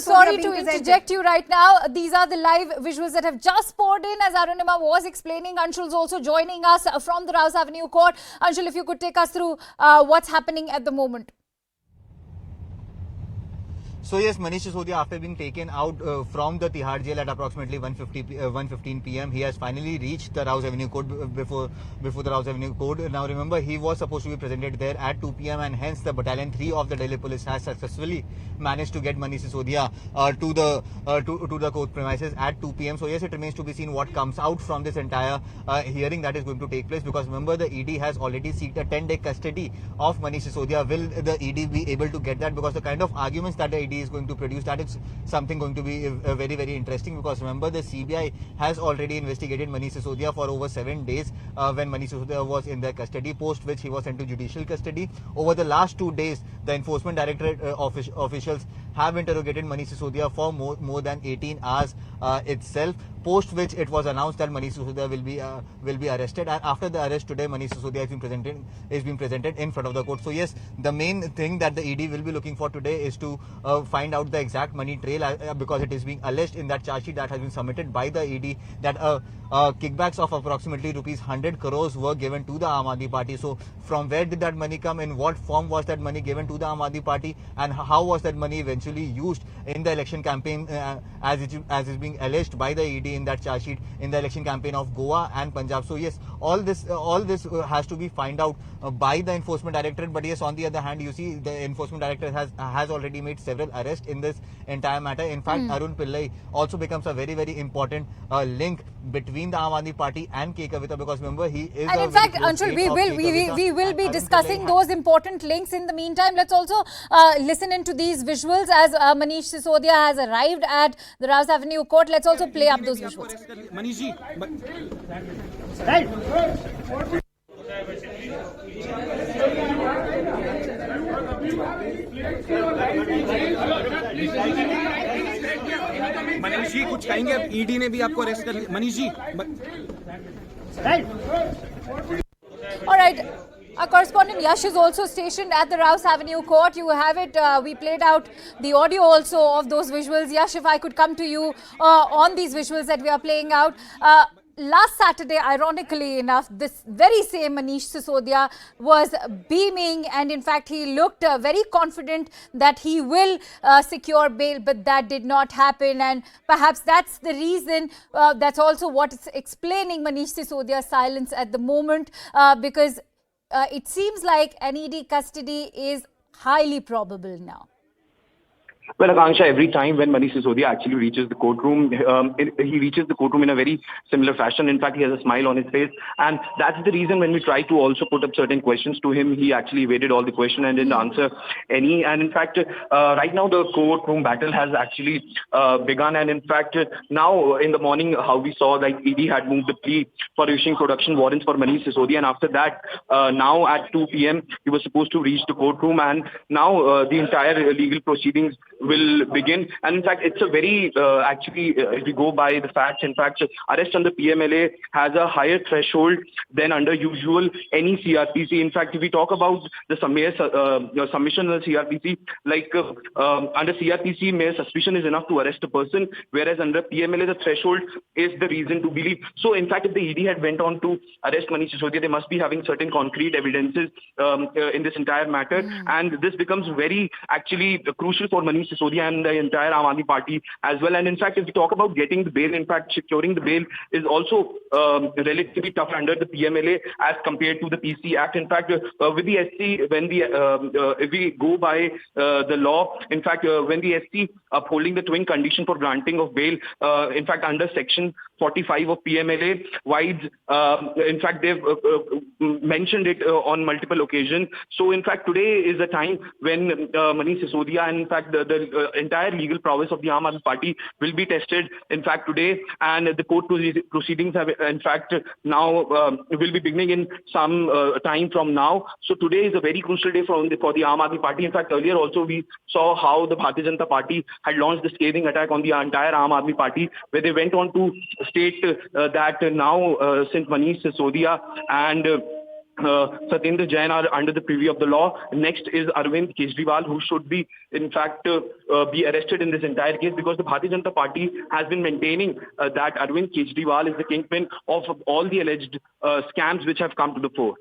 sorry to interject you right now. These are the live visuals that have just poured in as Arunima was explaining. Anshul's also joining us from the Rouse Avenue court. Anshul, if you could take us through what's happening at the moment. So yes, Manish Sisodia, after being taken out from the Tihar jail at approximately 1:15 p.m., he has finally reached the Rouse Avenue court before the Rouse Avenue court. Now remember, he was supposed to be presented there at 2 p.m. and hence the Battalion 3 of the Delhi Police has successfully managed to get Manish Sisodia to the court premises at 2 p.m. So yes, it remains to be seen what comes out from this entire hearing that is going to take place, because remember, the ED has already sought a 10-day custody of Manish Sisodia. Will the ED be able to get that? Because the kind of arguments that the ED is going to produce, that is something going to be very, very interesting, because remember, the CBI has already investigated Manish Sisodia for over 7 days when Manish Sisodia was in their custody, post which he was sent to judicial custody. Over the last 2 days, the Enforcement Directorate officials have interrogated Manish Sisodia for more than 18 hours itself, post which it was announced that Manish Sisodia will be arrested, and after the arrest today, Manish Sisodia is being presented in front of the court. So yes, the main thing that the ED will be looking for today is to find out the exact money trail, because it is being alleged in that charge sheet that has been submitted by the ED that kickbacks of approximately rupees 100 crores were given to the Aam Aadmi Party. So from where did that money come? In what form was that money given to the Aam Aadmi Party? And how was that money eventually used in the election campaign, as is being alleged by the ED in that charge sheet, in the election campaign of Goa and Punjab? So yes, all this has to be found out by the Enforcement Directorate. But yes, on the other hand, you see, the Enforcement Directorate has already made several arrests in this entire matter. In fact, Arun Pillai also becomes a very, very important link between the Aam Aadmi Party and K. Kavita, because remember, he is. And in fact, Anshul, we will be discussing those important links. In the meantime, let's also listen into these visuals as Manish Sisodia has arrived at the Rouse Avenue court. Let's also play up those visuals. Manish ji, Manish ji कुछ कहेंगे? अब ED ने भी आपको arrest कर लिया Manish ji. All right. Our correspondent Yash is also stationed at the Rouse Avenue court. You have it. We played out the audio also of those visuals. Yash, if I could come to you on these visuals that we are playing out. Last Saturday, ironically enough, this very same Manish Sisodia was beaming, and in fact, he looked very confident that he will secure bail, but that did not happen. And perhaps that's the reason, that's also what is explaining Manish Sisodia's silence at the moment, because it seems like an ED custody is highly probable now. Well, Akanksha, every time when Manish Sisodia actually reaches the courtroom, he reaches the courtroom in a very similar fashion. In fact, he has a smile on his face. And that's the reason when we try to also put up certain questions to him, he actually evaded all the question and didn't answer any. And in fact, right now the courtroom battle has actually begun. And in fact, now in the morning, how we saw like ED had moved the plea for issuing production warrants for Manish Sisodia. And after that, now at 2 p.m., he was supposed to reach the courtroom. And now the entire legal proceedings will begin. And in fact, it's a very, if we go by the facts, in fact, arrest under PMLA has a higher threshold than under usual any CRPC. In fact, if we talk about the submission of the CRPC, like under CRPC, mere suspicion is enough to arrest a person, whereas under PMLA, the threshold is the reason to believe. So in fact, if the ED had went on to arrest Manish Sisodia, they must be having certain concrete evidences in this entire matter. And this becomes very actually crucial for Manish Sisodia and the entire Aam Aadmi Party as well. And in fact, if we talk about getting the bail, in fact, securing the bail is also relatively tough under the PMLA as compared to the PC Act. In fact, with the SC, when if we go by the law, in fact, when the SC upholding the twin condition for granting of bail, in fact, under Section 45 of PMLA, in fact, they've mentioned it on multiple occasions. So, in fact, today is the time when Manish Sisodia and, in fact, the entire legal prowess of the Aam Aadmi Party will be tested, in fact, today. And the court proceedings have, in fact, now will be beginning in some time from now. So, today is a very crucial day for the Aam Aadmi Party. In fact, earlier also we saw how the Bharatiya Janata Party had launched the scathing attack on the entire Aam Aadmi Party, where they went on to state that now since Manish Sisodia and Satyendra Jain are under the privy of the law. Next is Arvind Kejriwal, who should be, in fact, be arrested in this entire case, because the Bharatiya Janata Party has been maintaining that Arvind Kejriwal is the kingpin of all the alleged scams which have come to the fore.